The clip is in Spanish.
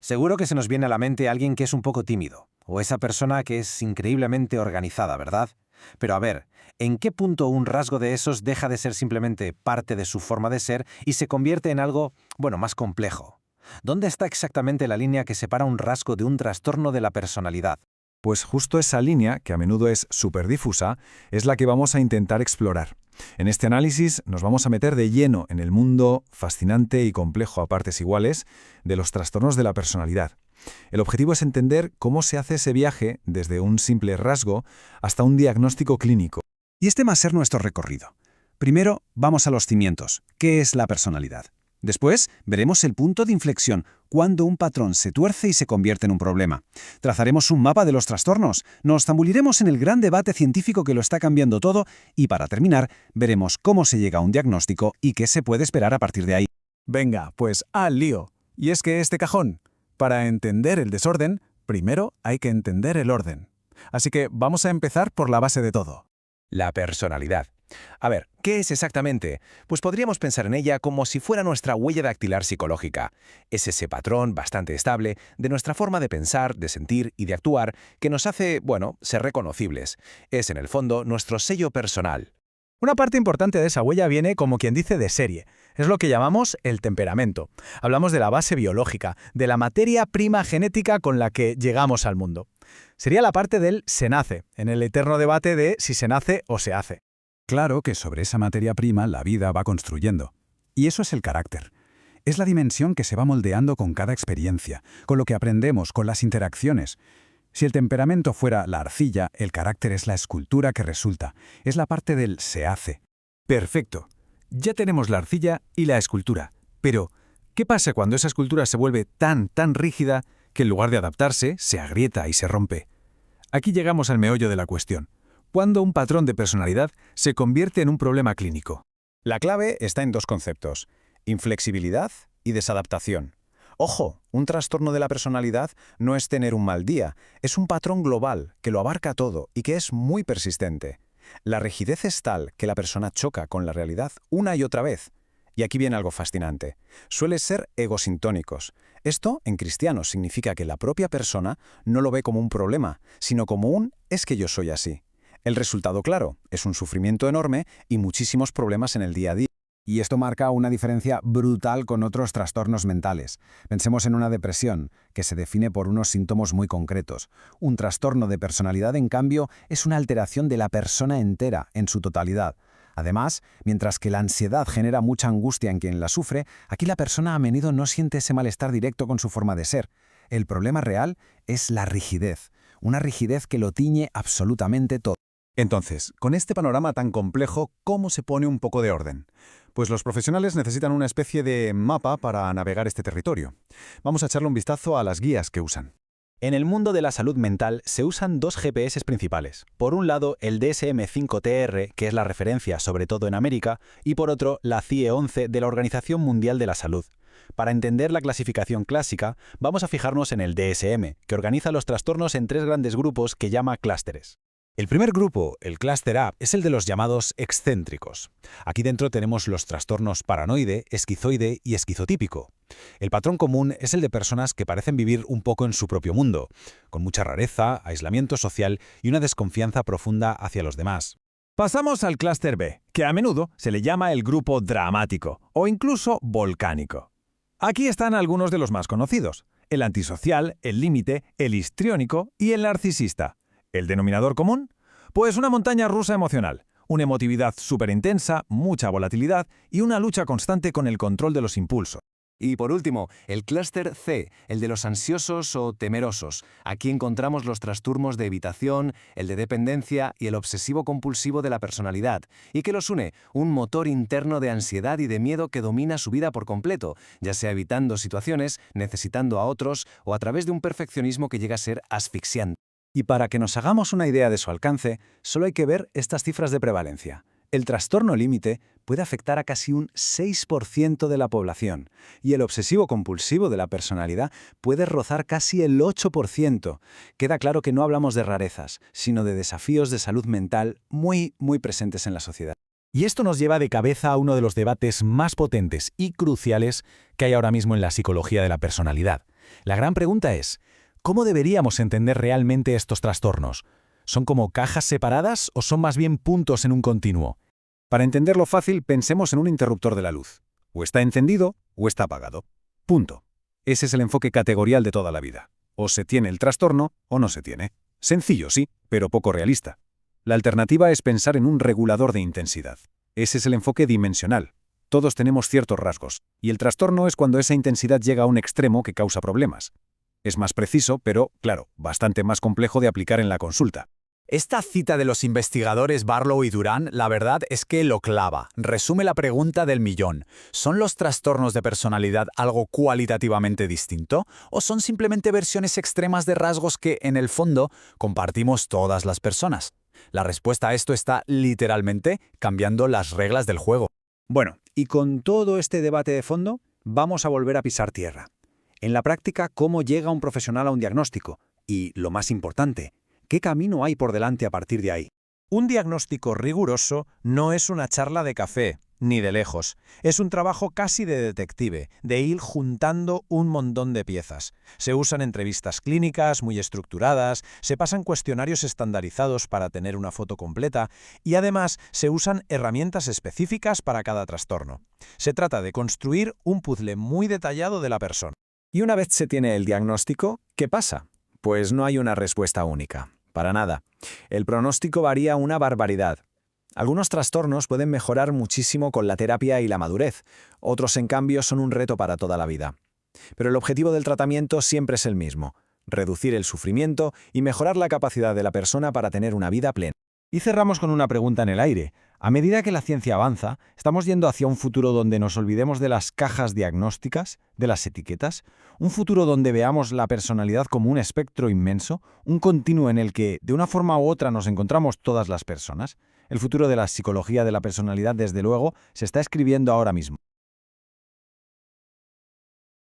Seguro que se nos viene a la mente alguien que es un poco tímido, o esa persona que es increíblemente organizada, ¿verdad? Pero a ver, ¿en qué punto un rasgo de esos deja de ser simplemente parte de su forma de ser y se convierte en algo, bueno, más complejo? ¿Dónde está exactamente la línea que separa un rasgo de un trastorno de la personalidad? Pues justo esa línea, que a menudo es súper difusa, es la que vamos a intentar explorar. En este análisis nos vamos a meter de lleno en el mundo fascinante y complejo a partes iguales de los trastornos de la personalidad. El objetivo es entender cómo se hace ese viaje desde un simple rasgo hasta un diagnóstico clínico. Y este va a ser nuestro recorrido. Primero, vamos a los cimientos. ¿Qué es la personalidad? Después, veremos el punto de inflexión, cuando un patrón se tuerce y se convierte en un problema. Trazaremos un mapa de los trastornos, nos zambuliremos en el gran debate científico que lo está cambiando todo y, para terminar, veremos cómo se llega a un diagnóstico y qué se puede esperar a partir de ahí. Venga, pues al lío. Y es que este cajón, para entender el desorden, primero hay que entender el orden. Así que vamos a empezar por la base de todo. La personalidad. A ver, ¿qué es exactamente? Pues podríamos pensar en ella como si fuera nuestra huella dactilar psicológica. Es ese patrón bastante estable de nuestra forma de pensar, de sentir y de actuar que nos hace, bueno, ser reconocibles. Es, en el fondo, nuestro sello personal. Una parte importante de esa huella viene, como quien dice, de serie. Es lo que llamamos el temperamento. Hablamos de la base biológica, de la materia prima genética con la que llegamos al mundo. Sería la parte del se nace, en el eterno debate de si se nace o se hace. Claro que sobre esa materia prima la vida va construyendo. Y eso es el carácter. Es la dimensión que se va moldeando con cada experiencia, con lo que aprendemos, con las interacciones. Si el temperamento fuera la arcilla, el carácter es la escultura que resulta. Es la parte del se hace. Perfecto. Ya tenemos la arcilla y la escultura. Pero, ¿qué pasa cuando esa escultura se vuelve tan rígida que en lugar de adaptarse, se agrieta y se rompe? Aquí llegamos al meollo de la cuestión. ¿Cuándo un patrón de personalidad se convierte en un problema clínico? La clave está en dos conceptos: inflexibilidad y desadaptación. Ojo, un trastorno de la personalidad no es tener un mal día, es un patrón global que lo abarca todo y que es muy persistente. La rigidez es tal que la persona choca con la realidad una y otra vez. Y aquí viene algo fascinante. Suele ser egosintónicos. Esto, en cristiano, significa que la propia persona no lo ve como un problema, sino como un «es que yo soy así». El resultado, claro, es un sufrimiento enorme y muchísimos problemas en el día a día. Y esto marca una diferencia brutal con otros trastornos mentales. Pensemos en una depresión, que se define por unos síntomas muy concretos. Un trastorno de personalidad, en cambio, es una alteración de la persona entera, en su totalidad. Además, mientras que la ansiedad genera mucha angustia en quien la sufre, aquí la persona a menudo no siente ese malestar directo con su forma de ser. El problema real es la rigidez, una rigidez que lo tiñe absolutamente todo. Entonces, con este panorama tan complejo, ¿cómo se pone un poco de orden? Pues los profesionales necesitan una especie de mapa para navegar este territorio. Vamos a echarle un vistazo a las guías que usan. En el mundo de la salud mental se usan dos GPS principales. Por un lado, el DSM-5-TR, que es la referencia sobre todo en América, y por otro, la CIE-11 de la Organización Mundial de la Salud. Para entender la clasificación clásica, vamos a fijarnos en el DSM, que organiza los trastornos en tres grandes grupos que llama clústeres. El primer grupo, el clúster A, es el de los llamados excéntricos. Aquí dentro tenemos los trastornos paranoide, esquizoide y esquizotípico. El patrón común es el de personas que parecen vivir un poco en su propio mundo, con mucha rareza, aislamiento social y una desconfianza profunda hacia los demás. Pasamos al clúster B, que a menudo se le llama el grupo dramático o incluso volcánico. Aquí están algunos de los más conocidos: el antisocial, el límite, el histriónico y el narcisista. ¿El denominador común? Pues una montaña rusa emocional, una emotividad súper intensa, mucha volatilidad y una lucha constante con el control de los impulsos. Y por último, el clúster C, el de los ansiosos o temerosos. Aquí encontramos los trastornos de evitación, el de dependencia y el obsesivo-compulsivo de la personalidad, y que los une un motor interno de ansiedad y de miedo que domina su vida por completo, ya sea evitando situaciones, necesitando a otros o a través de un perfeccionismo que llega a ser asfixiante. Y para que nos hagamos una idea de su alcance, solo hay que ver estas cifras de prevalencia. El trastorno límite puede afectar a casi un 6% de la población y el obsesivo-compulsivo de la personalidad puede rozar casi el 8%. Queda claro que no hablamos de rarezas, sino de desafíos de salud mental muy presentes en la sociedad. Y esto nos lleva de cabeza a uno de los debates más potentes y cruciales que hay ahora mismo en la psicología de la personalidad. La gran pregunta es, ¿cómo deberíamos entender realmente estos trastornos? ¿Son como cajas separadas o son más bien puntos en un continuo? Para entenderlo fácil, pensemos en un interruptor de la luz. O está encendido o está apagado. Punto. Ese es el enfoque categorial de toda la vida. O se tiene el trastorno o no se tiene. Sencillo, sí, pero poco realista. La alternativa es pensar en un regulador de intensidad. Ese es el enfoque dimensional. Todos tenemos ciertos rasgos, y el trastorno es cuando esa intensidad llega a un extremo que causa problemas. Es más preciso, pero, claro, bastante más complejo de aplicar en la consulta. Esta cita de los investigadores Barlow y Durán, la verdad es que lo clava. Resume la pregunta del millón. ¿Son los trastornos de personalidad algo cualitativamente distinto? ¿O son simplemente versiones extremas de rasgos que, en el fondo, compartimos todas las personas? La respuesta a esto está, literalmente, cambiando las reglas del juego. Bueno, y con todo este debate de fondo, vamos a volver a pisar tierra. En la práctica, ¿cómo llega un profesional a un diagnóstico? Y, lo más importante, ¿qué camino hay por delante a partir de ahí? Un diagnóstico riguroso no es una charla de café, ni de lejos. Es un trabajo casi de detective, de ir juntando un montón de piezas. Se usan entrevistas clínicas muy estructuradas, se pasan cuestionarios estandarizados para tener una foto completa y además se usan herramientas específicas para cada trastorno. Se trata de construir un puzzle muy detallado de la persona. Y una vez se tiene el diagnóstico, ¿qué pasa? Pues no hay una respuesta única. Para nada. El pronóstico varía una barbaridad. Algunos trastornos pueden mejorar muchísimo con la terapia y la madurez, otros en cambio son un reto para toda la vida. Pero el objetivo del tratamiento siempre es el mismo: reducir el sufrimiento y mejorar la capacidad de la persona para tener una vida plena. Y cerramos con una pregunta en el aire. A medida que la ciencia avanza, ¿estamos yendo hacia un futuro donde nos olvidemos de las cajas diagnósticas, de las etiquetas? ¿Un futuro donde veamos la personalidad como un espectro inmenso, un continuo en el que, de una forma u otra, nos encontramos todas las personas? El futuro de la psicología de la personalidad, desde luego, se está escribiendo ahora mismo.